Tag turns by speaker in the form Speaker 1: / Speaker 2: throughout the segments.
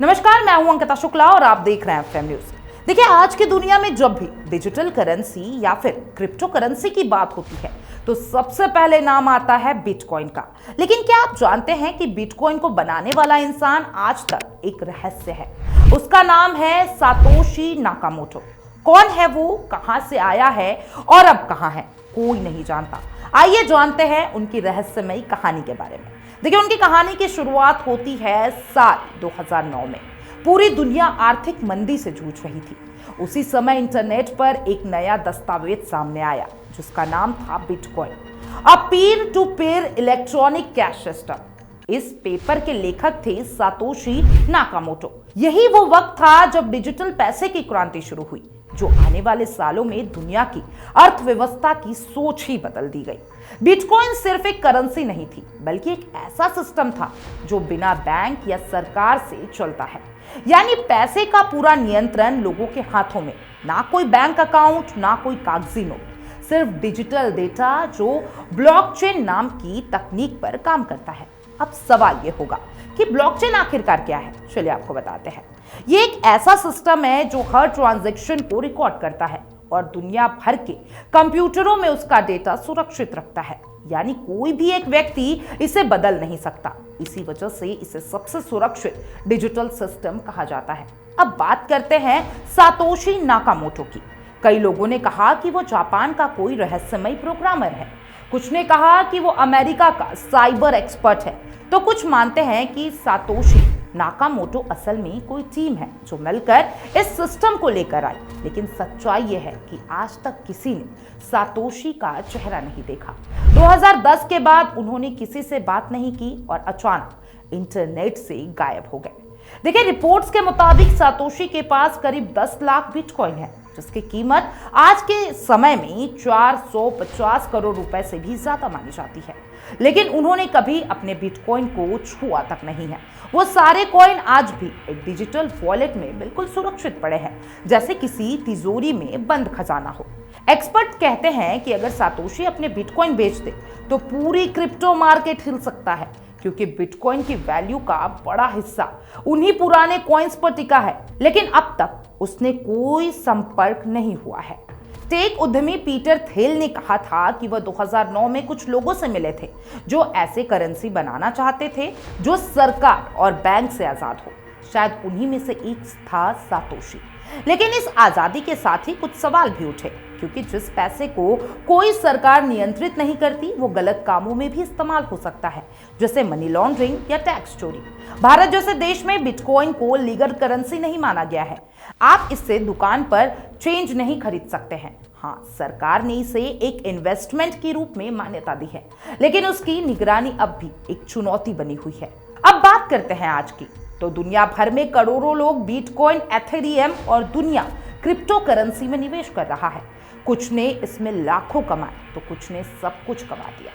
Speaker 1: नमस्कार, मैं हूं अंकिता शुक्ला और आप देख रहे हैं एफएम न्यूज। देखिए, आज की दुनिया में जब भी डिजिटल करेंसी या फिर क्रिप्टो करेंसी की बात होती है तो सबसे पहले नाम आता है बिटकॉइन का। लेकिन क्या आप जानते हैं कि बिटकॉइन को बनाने वाला इंसान आज तक एक रहस्य है। उसका नाम है सातोशी नाकामोटो। कौन है वो, कहां से आया है और अब कहां है, कोई नहीं जानता। आइए जानते हैं उनकी रहस्यमयी कहानी के बारे में। देखिए, उनकी कहानी की शुरुआत होती है साल 2009 में। पूरी दुनिया आर्थिक मंदी से जूझ रही थी। उसी समय इंटरनेट पर एक नया दस्तावेज सामने आया जिसका नाम था Bitcoin, a peer to peer electronic cash system. इस पेपर के लेखक थे सातोशी नाकामोटो। यही वो वक्त था जब डिजिटल पैसे की क्रांति शुरू हुई, जो आने वाले सालों में दुनिया की अर्थव्यवस्था की सोच ही बदल दी गई। बिटकॉइन सिर्फ एक करेंसी नहीं थी, बल्कि एक ऐसा सिस्टम था जो बिना बैंक या सरकार से चलता है। यानी पैसे का पूरा नियंत्रण लोगों के हाथों में। ना कोई बैंक अकाउंट, ना कोई कागजी नोट, सिर्फ डिजिटल डेटा जो ब्लॉकचेन नाम की तकनीक पर काम करता है। अब सवाल यह होगा कि ब्लॉकचेन आखिरकार क्या है। चलिए आपको बताते हैं। ये एक ऐसा सिस्टम है जो हर ट्रांजैक्शन को रिकॉर्ड करता है और दुनिया भर के कंप्यूटरों में उसका डेटा सुरक्षित रखता है। यानी कोई भी एक व्यक्ति इसे बदल नहीं सकता। इसी वजह से इसे सबसे सुरक्षित डिजिटल सिस्टम कहा जाता है। अब बात करते हैं सातोशी नाकामोटो की। कई लोगों ने कहा कि वो जापान का कोई रहस्यमयी प्रोग्रामर है। कुछ ने कहा कि वो अमेरिका का साइबर एक्सपर्ट है, तो कुछ मानते हैं कि सातोशी नाकामोटो असल में कोई टीम है जो मिलकर इस सिस्टम को लेकर आई। लेकिन सच्चाई यह है कि आज तक किसी ने सातोशी का चेहरा नहीं देखा। 2010 के बाद उन्होंने किसी से बात नहीं की और अचानक इंटरनेट से गायब हो गए। देखिए, रिपोर्ट्स के मुताबिक सातोशी के पास करीब 10 लाख बिटकॉइन है, जिसकी कीमत आज के समय में 450 करोड़ रुपए से भी ज्यादा मानी जाती है। लेकिन उन्होंने कभी अपने बिटकॉइन को छुआ तक नहीं है। वो सारे कॉइन आज भी एक डिजिटल वॉलेट में बिल्कुल सुरक्षित पड़े हैं, जैसे किसी तिजोरी में बंद खजाना हो। एक्सपर्ट कहते हैं कि अगर सातोशी अपने बिटकॉइन बेच दे तो पूरी क्रिप्टो मार्केट हिल सकता है, क्योंकि बिटकॉइन की वैल्यू का बड़ा हिस्सा उन्हीं पुराने कॉइन्स पर टिका है। लेकिन अब तक उसने कोई संपर्क नहीं हुआ है। टेक उद्यमी पीटर थेल ने कहा था कि वह 2009 में कुछ लोगों से मिले थे जो ऐसे करेंसी बनाना चाहते थे जो सरकार और बैंक से आजाद हो। शायद उन्हीं में से एक था सातोशी। लेकिन इस आजादी के साथ ही कुछ सवाल भी उठे, क्योंकि जिस पैसे को कोई सरकार नियंत्रित नहीं करती वो गलत कामों में भी इस्तेमाल हो सकता है, जैसे मनी लॉन्ड्रिंग या टैक्स चोरी। भारत जैसे देश में बिटकॉइन को लीगल करेंसी नहीं माना गया है। आप इससे दुकान पर चेंज नहीं खरीद सकते हैं। हाँ, सरकार ने इसे एक इन्वेस्टमेंट के रूप में मान्यता दी है, लेकिन उसकी निगरानी अब भी एक चुनौती बनी हुई है। अब बात करते हैं आज की। तो दुनिया भर में करोड़ों लोग बिटकॉइन, एथेरियम और दुनिया क्रिप्टो करेंसी में निवेश कर रहा है। कुछ ने इसमें लाखों कमाए तो कुछ ने सब कुछ गवा दिया,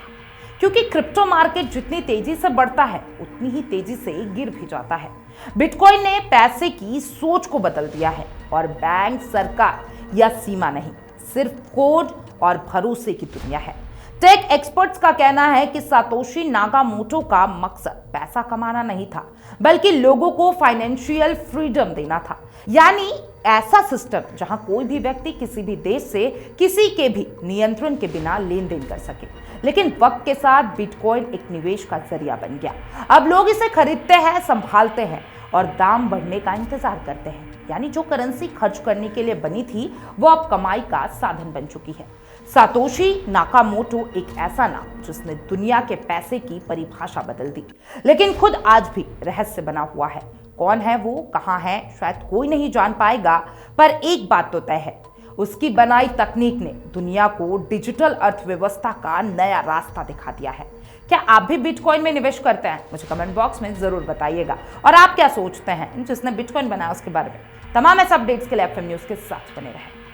Speaker 1: क्योंकि क्रिप्टो मार्केट जितनी तेजी से बढ़ता है उतनी ही तेजी से गिर भी जाता है। बिटकॉइन ने पैसे की सोच को बदल दिया है और बैंक, सरकार या सीमा नहीं, सिर्फ कोड और भरोसे की दुनिया है। टेक एक्सपर्ट्स का कहना है कि सातोशी नाकामोटो का मकसद पैसा कमाना नहीं था, बल्कि लोगों को फाइनेंशियल फ्रीडम देना था। यानी ऐसा सिस्टम जहां कोई भी व्यक्ति किसी भी देश से किसी के भी नियंत्रण के बिना लेन देन कर सके। लेकिन वक्त के साथ बिटकॉइन एक निवेश का जरिया बन गया। अब लोग इसे खरीदते हैं, संभालते हैं और दाम बढ़ने का इंतजार करते हैं। यानी जो करेंसी खर्च करने के लिए बनी थी वो अब कमाई का साधन बन चुकी है। सातोशी नाकामोटो एक ऐसा नाम जिसने दुनिया के पैसे की परिभाषा बदल दी, लेकिन खुद आज भी रहस्य बना हुआ है। कौन है वो, कहां है, शायद कोई नहीं जान पाएगा। पर एक बात तो तय है, उसकी बनाई तकनीक ने दुनिया को डिजिटल अर्थव्यवस्था का नया रास्ता दिखा दिया है। क्या आप भी बिटकॉइन में निवेश करते हैं? मुझे कमेंट बॉक्स में जरूर बताइएगा। और आप क्या सोचते हैं जिसने बिटकॉइन बनाया उसके बारे में? तमाम ऐसे अपडेट्स के लिए एफएम न्यूज के साथ बने रहें।